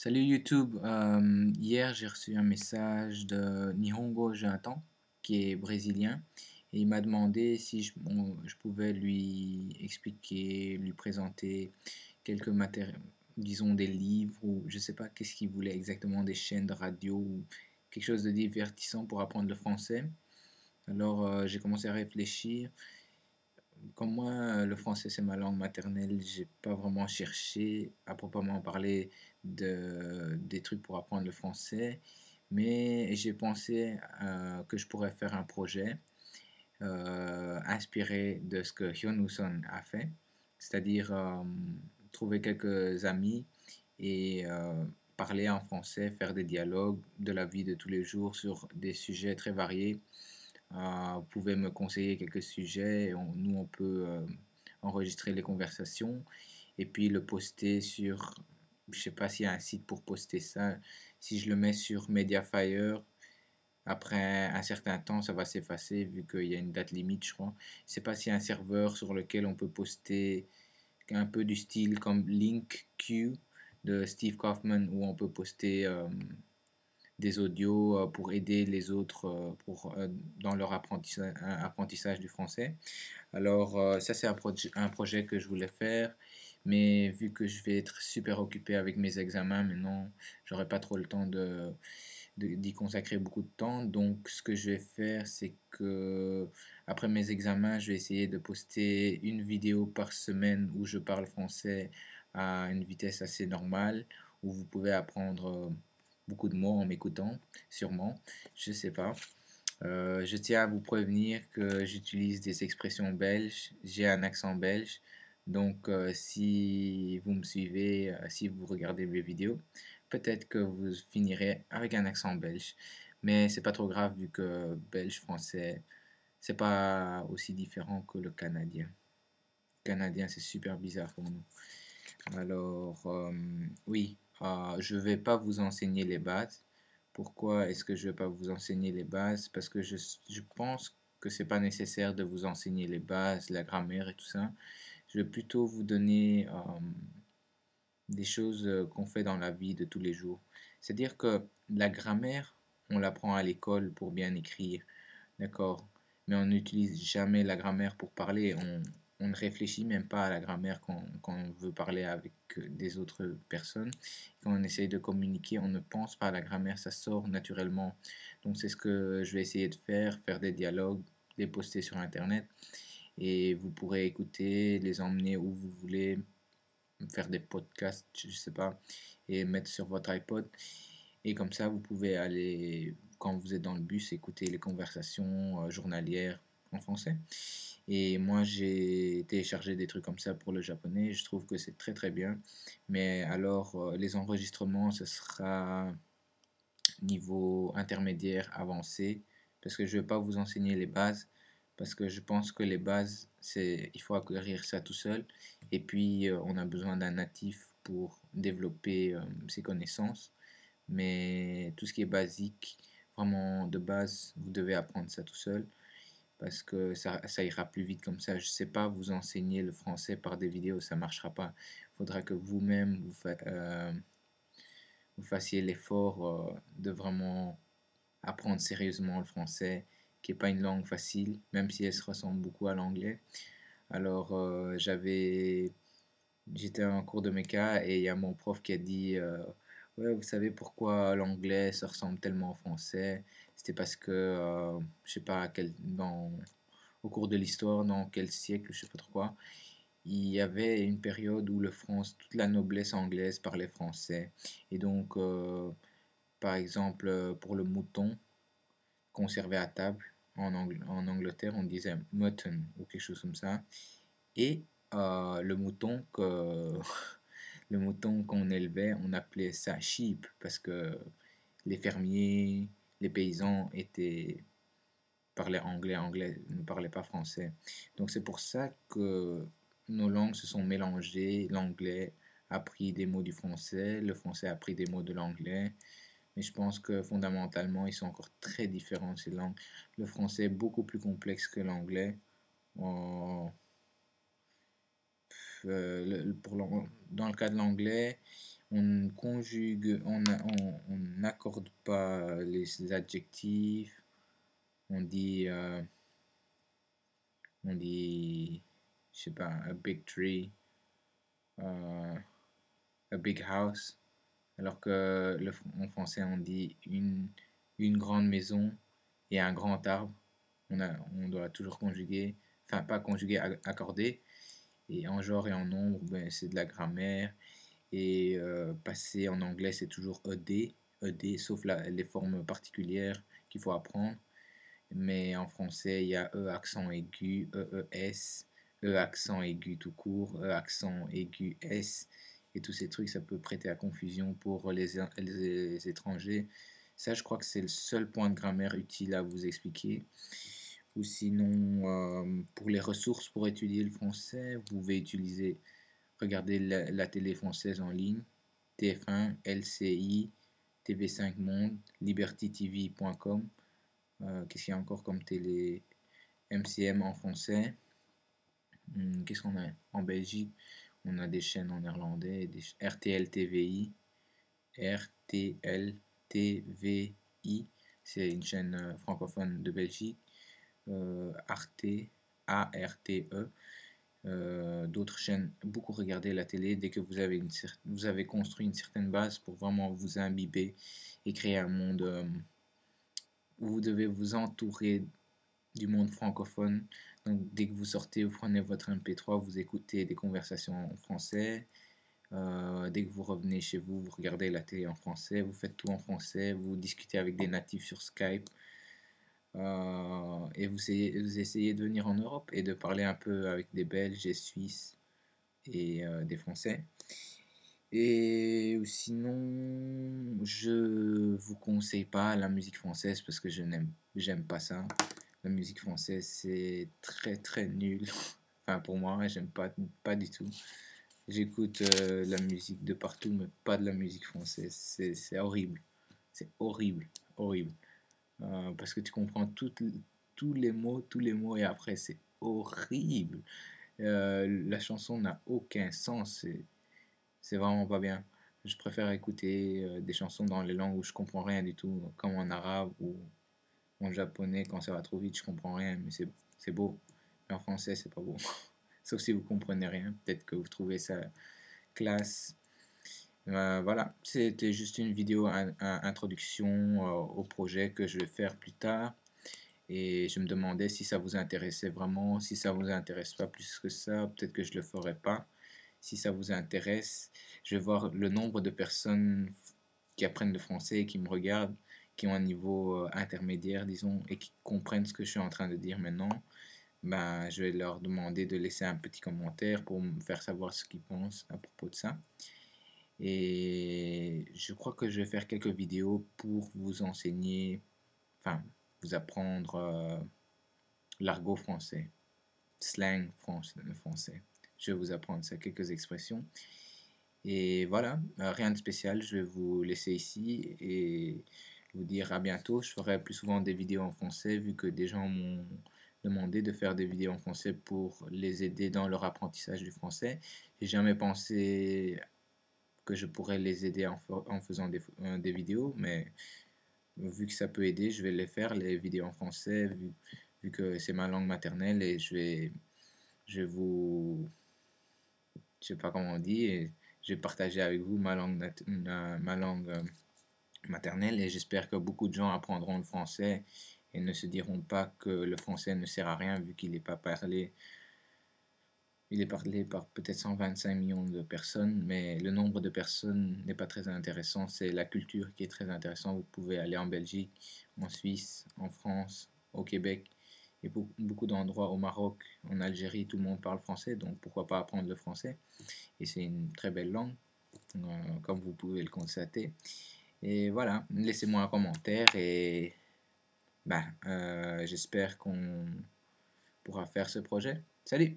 Salut YouTube. Hier j'ai reçu un message de Nihongo Jonathan qui est brésilien et il m'a demandé si je pouvais lui expliquer, lui présenter quelques matériaux, disons des livres ou je sais pas qu'est-ce qu'il voulait exactement, des chaînes de radio ou quelque chose de divertissant pour apprendre le français. Alors j'ai commencé à réfléchir. Comme moi, le français c'est ma langue maternelle, j'ai pas vraiment cherché à proprement parler des trucs pour apprendre le français, mais j'ai pensé que je pourrais faire un projet inspiré de ce que Hyun Woo-sun a fait, c'est-à-dire trouver quelques amis et parler en français, faire des dialogues de la vie de tous les jours sur des sujets très variés. Vous pouvez me conseiller quelques sujets, et nous on peut enregistrer les conversations et puis le poster sur, je sais pas s'il y a un site pour poster ça. Si je le mets sur Mediafire, après un certain temps, ça va s'effacer vu qu'il y a une date limite, je crois. Je sais pas s'il y a un serveur sur lequel on peut poster un peu du style comme LinkQ de Steve Kaufman où on peut poster des audios pour aider les autres dans leur apprentissage du français. Alors, ça, c'est un projet que je voulais faire, mais vu que je vais être super occupé avec mes examens maintenant, j'aurai pas trop le temps d'y consacrer beaucoup de temps. Donc, ce que je vais faire, c'est que après mes examens, je vais essayer de poster une vidéo par semaine où je parle français à une vitesse assez normale, où vous pouvez apprendre beaucoup de mots en m'écoutant, sûrement. Je sais pas. Je tiens à vous prévenir que j'utilise des expressions belges, j'ai un accent belge, donc si vous me suivez, si vous regardez mes vidéos, peut-être que vous finirez avec un accent belge, mais c'est pas trop grave vu que belge-français, c'est pas aussi différent que le canadien. Le canadien, c'est super bizarre pour nous. Alors, oui, je vais pas vous enseigner les bases. Pourquoi est-ce que je vais pas vous enseigner les bases? Parce que je pense que c'est pas nécessaire de vous enseigner les bases, la grammaire et tout ça. Je vais plutôt vous donner des choses qu'on fait dans la vie de tous les jours. C'est-à-dire que la grammaire, on l'apprend à l'école pour bien écrire. D'accord. Mais on n'utilise jamais la grammaire pour parler. On ne réfléchit même pas à la grammaire quand on veut parler avec des autres personnes. Quand on essaye de communiquer, on ne pense pas à la grammaire, ça sort naturellement. Donc c'est ce que je vais essayer de faire, faire des dialogues, les poster sur Internet. Et vous pourrez écouter, les emmener où vous voulez, faire des podcasts, je sais pas, et mettre sur votre iPod. Et comme ça, vous pouvez aller, quand vous êtes dans le bus, écouter les conversations journalières en français. Et moi, j'ai téléchargé des trucs comme ça pour le japonais. Je trouve que c'est très très bien. Mais alors, les enregistrements, ce sera niveau intermédiaire avancé. Parce que je ne vais pas vous enseigner les bases. Parce que je pense que les bases, il faut acquérir ça tout seul. Et puis, on a besoin d'un natif pour développer ses connaissances. Mais tout ce qui est basique, vraiment de base, vous devez apprendre ça tout seul parce que ça ira plus vite comme ça. Je ne sais pas vous enseigner le français par des vidéos, ça ne marchera pas. Il faudra que vous-même vous fassiez l'effort de vraiment apprendre sérieusement le français, qui n'est pas une langue facile, même si elle se ressemble beaucoup à l'anglais. Alors, j'étais en cours de méca et il y a mon prof qui a dit ouais, vous savez pourquoi l'anglais se ressemble tellement au français? C'était parce que, je sais pas, au cours de l'histoire, dans quel siècle, je sais pas trop quoi, il y avait une période où toute la noblesse anglaise parlait français. Et donc, par exemple, pour le mouton qu'on servait à table en Angleterre, on disait mutton ou quelque chose comme ça. Et le mouton le mouton qu'on élevait, on appelait ça sheep parce que les fermiers, les paysans parlaient anglais, ne parlaient pas français. Donc c'est pour ça que nos langues se sont mélangées. L'anglais a pris des mots du français, le français a pris des mots de l'anglais. Mais je pense que fondamentalement, ils sont encore très différents ces langues. Le français est beaucoup plus complexe que l'anglais. Dans le cas de l'anglais, On conjugue, on n'accorde pas les adjectifs. On dit, je sais pas, a big tree, a big house. Alors que en français, on dit une grande maison et un grand arbre. On doit toujours conjuguer, enfin pas conjuguer, accorder. Et en genre et en nombre, ben, c'est de la grammaire. Et passer en anglais, c'est toujours ED, sauf les formes particulières qu'il faut apprendre. Mais en français, il y a E accent aigu, EES, E accent aigu tout court, E accent aigu S. Et tous ces trucs, ça peut prêter à confusion pour les étrangers. Ça, je crois que c'est le seul point de grammaire utile à vous expliquer. Ou sinon, pour les ressources pour étudier le français, vous pouvez regarder la télé française en ligne, TF1, LCI, TV5 Monde, libertytv.com. Qu'est-ce qu'il y a encore comme télé? MCM en français. Qu'est-ce qu'on a en Belgique? On a des chaînes en néerlandais, RTL TVI, RTL TVI, c'est une chaîne francophone de Belgique. Arte, ARTE, d'autres chaînes. Beaucoup regarder la télé dès que vous avez construit une certaine base pour vraiment vous imbiber et créer un monde où vous devez vous entourer du monde francophone. Donc dès que vous sortez, vous prenez votre MP3, vous écoutez des conversations en français. Dès que vous revenez chez vous, vous regardez la télé en français, vous faites tout en français, vous discutez avec des natifs sur Skype. Et vous essayez de venir en Europe et de parler un peu avec des Belges, des Suisses et des Français. Et sinon, je vous conseille pas la musique française parce que j'aime pas ça. La musique française, c'est très très nul. Enfin, pour moi, j'aime pas du tout. J'écoute la musique de partout, mais pas de la musique française. C'est horrible. C'est horrible, horrible. Parce que tu comprends tous les mots, et après, c'est horrible. La chanson n'a aucun sens. C'est vraiment pas bien. Je préfère écouter des chansons dans les langues où je comprends rien du tout, comme en arabe ou en japonais. Quand ça va trop vite, je comprends rien, mais c'est beau. Mais en français, c'est pas beau. Sauf si vous comprenez rien. Peut-être que vous trouvez ça classe. Voilà, c'était juste une vidéo introduction au projet que je vais faire plus tard. Et je me demandais si ça vous intéressait vraiment. Si ça vous intéresse pas plus que ça, peut-être que je le ferai pas. Si ça vous intéresse, je vais voir le nombre de personnes qui apprennent le français et qui me regardent, qui ont un niveau intermédiaire, disons, et qui comprennent ce que je suis en train de dire maintenant. Ben, je vais leur demander de laisser un petit commentaire pour me faire savoir ce qu'ils pensent à propos de ça. Et je crois que je vais faire quelques vidéos pour vous enseigner, enfin, vous apprendre l'argot français, slang français. Je vais vous apprendre ça, quelques expressions. Et voilà, rien de spécial, je vais vous laisser ici et vous dire à bientôt. Je ferai plus souvent des vidéos en français vu que des gens m'ont demandé de faire des vidéos en français pour les aider dans leur apprentissage du français. J'ai jamais pensé que je pourrais les aider en faisant des vidéos, mais vu que ça peut aider, je vais les faire, les vidéos en français, vu que c'est ma langue maternelle et je vais vous, je sais pas comment on dit, et je vais partager avec vous ma langue maternelle et j'espère que beaucoup de gens apprendront le français et ne se diront pas que le français ne sert à rien vu qu'il n'est pas parlé. Il est parlé par peut-être 125 millions de personnes, mais le nombre de personnes n'est pas très intéressant. C'est la culture qui est très intéressante. Vous pouvez aller en Belgique, en Suisse, en France, au Québec et beaucoup d'endroits au Maroc, en Algérie, tout le monde parle français, donc pourquoi pas apprendre le français. Et c'est une très belle langue, comme vous pouvez le constater. Et voilà, laissez-moi un commentaire et j'espère qu'on pourra faire ce projet. Salut!